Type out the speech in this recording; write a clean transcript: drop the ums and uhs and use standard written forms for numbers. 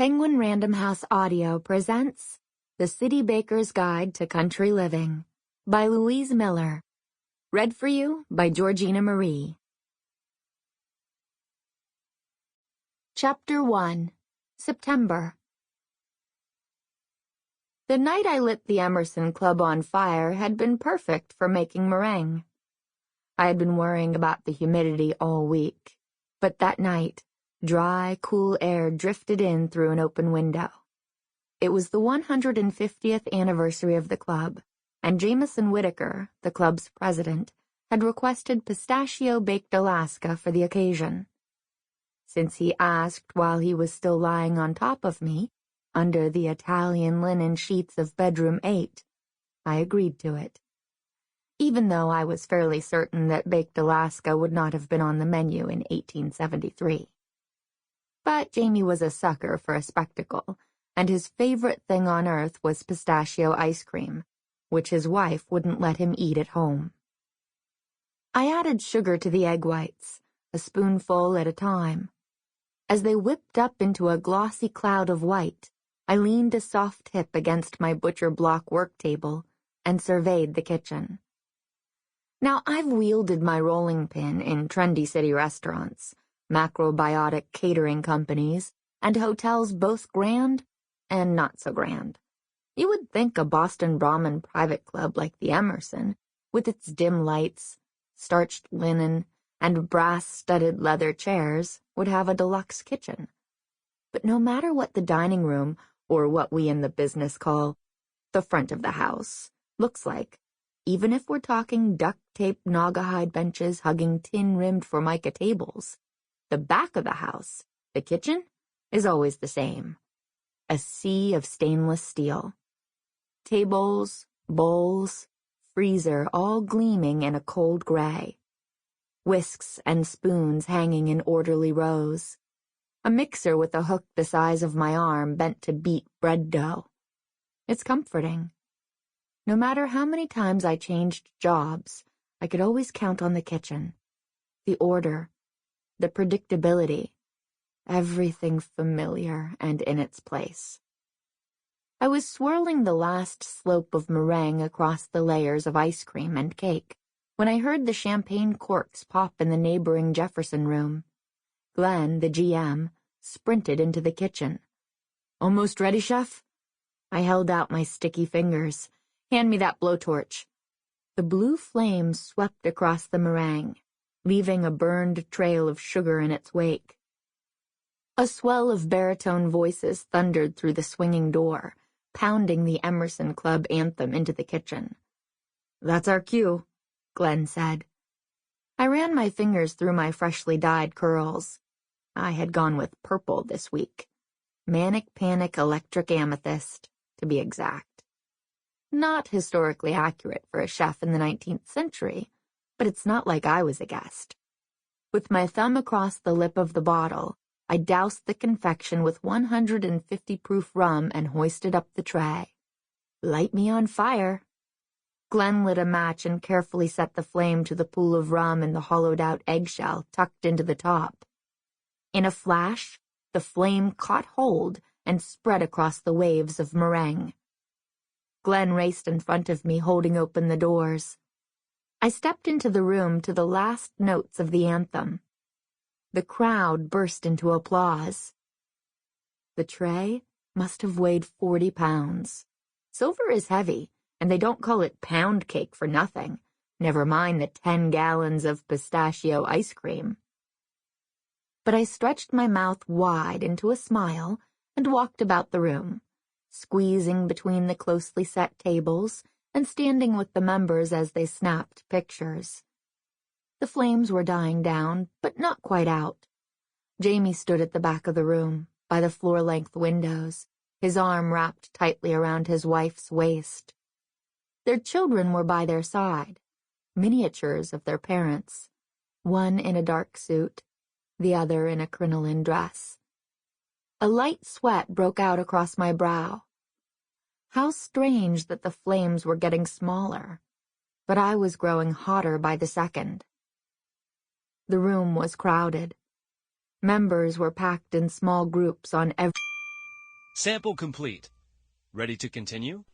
Penguin Random House Audio presents The City Baker's Guide to Country Living by Louise Miller. Read for you by Jorjeana Marie. Chapter 1. September. The night I lit the Emerson Club on fire had been perfect for making meringue. I had been worrying about the humidity all week, but that night, dry, cool air drifted in through an open window. It was the 150th anniversary of the club, and Jameson Whitaker, the club's president, had requested pistachio-baked Alaska for the occasion. Since he asked while he was still lying on top of me, under the Italian linen sheets of bedroom 8, I agreed to it, even though I was fairly certain that baked Alaska would not have been on the menu in 1873. But Jamie was a sucker for a spectacle, and his favorite thing on earth was pistachio ice cream, which his wife wouldn't let him eat at home. I added sugar to the egg whites, a spoonful at a time. As they whipped up into a glossy cloud of white, I leaned a soft hip against my butcher block work table and surveyed the kitchen. Now, I've wielded my rolling pin in trendy city restaurants, macrobiotic catering companies, and hotels both grand and not so grand. You would think a Boston Brahmin private club like the Emerson, with its dim lights, starched linen, and brass-studded leather chairs, would have a deluxe kitchen. But no matter what the dining room, or what we in the business call the front of the house, looks like, even if we're talking duct-tape naugahyde benches hugging tin-rimmed Formica tables, the back of the house, the kitchen, is always the same. A sea of stainless steel. Tables, bowls, freezer all gleaming in a cold gray. Whisks and spoons hanging in orderly rows. A mixer with a hook the size of my arm bent to beat bread dough. It's comforting. No matter how many times I changed jobs, I could always count on the kitchen. The order, the predictability, everything familiar and in its place. I was swirling the last slope of meringue across the layers of ice cream and cake when I heard the champagne corks pop in the neighboring Jefferson room. Glenn, the GM, sprinted into the kitchen. "Almost ready, chef?" I held out my sticky fingers. "Hand me that blowtorch." The blue flame swept across the meringue, leaving a burned trail of sugar in its wake. A swell of baritone voices thundered through the swinging door, pounding the Emerson Club anthem into the kitchen. "That's our cue," Glenn said. I ran my fingers through my freshly dyed curls. I had gone with purple this week. Manic Panic Electric Amethyst, to be exact. Not historically accurate for a chef in the 19th century, but it's not like I was a guest. With my thumb across the lip of the bottle, I doused the confection with 150 proof rum and hoisted up the tray. "Light me on fire." Glenn lit a match and carefully set the flame to the pool of rum in the hollowed-out eggshell tucked into the top. In a flash, the flame caught hold and spread across the waves of meringue. Glenn raced in front of me, holding open the doors. I stepped into the room to the last notes of the anthem. The crowd burst into applause. The tray must have weighed 40 pounds. Silver is heavy, and they don't call it pound cake for nothing, never mind the 10 gallons of pistachio ice cream. But I stretched my mouth wide into a smile and walked about the room, squeezing between the closely set tables and standing with the members as they snapped pictures. The flames were dying down, but not quite out. Jamie stood at the back of the room, by the floor-length windows, his arm wrapped tightly around his wife's waist. Their children were by their side, miniatures of their parents, one in a dark suit, the other in a crinoline dress. A light sweat broke out across my brow. How strange that the flames were getting smaller, but I was growing hotter by the second. The room was crowded. Members were packed in small groups on every Sample complete. Ready to continue?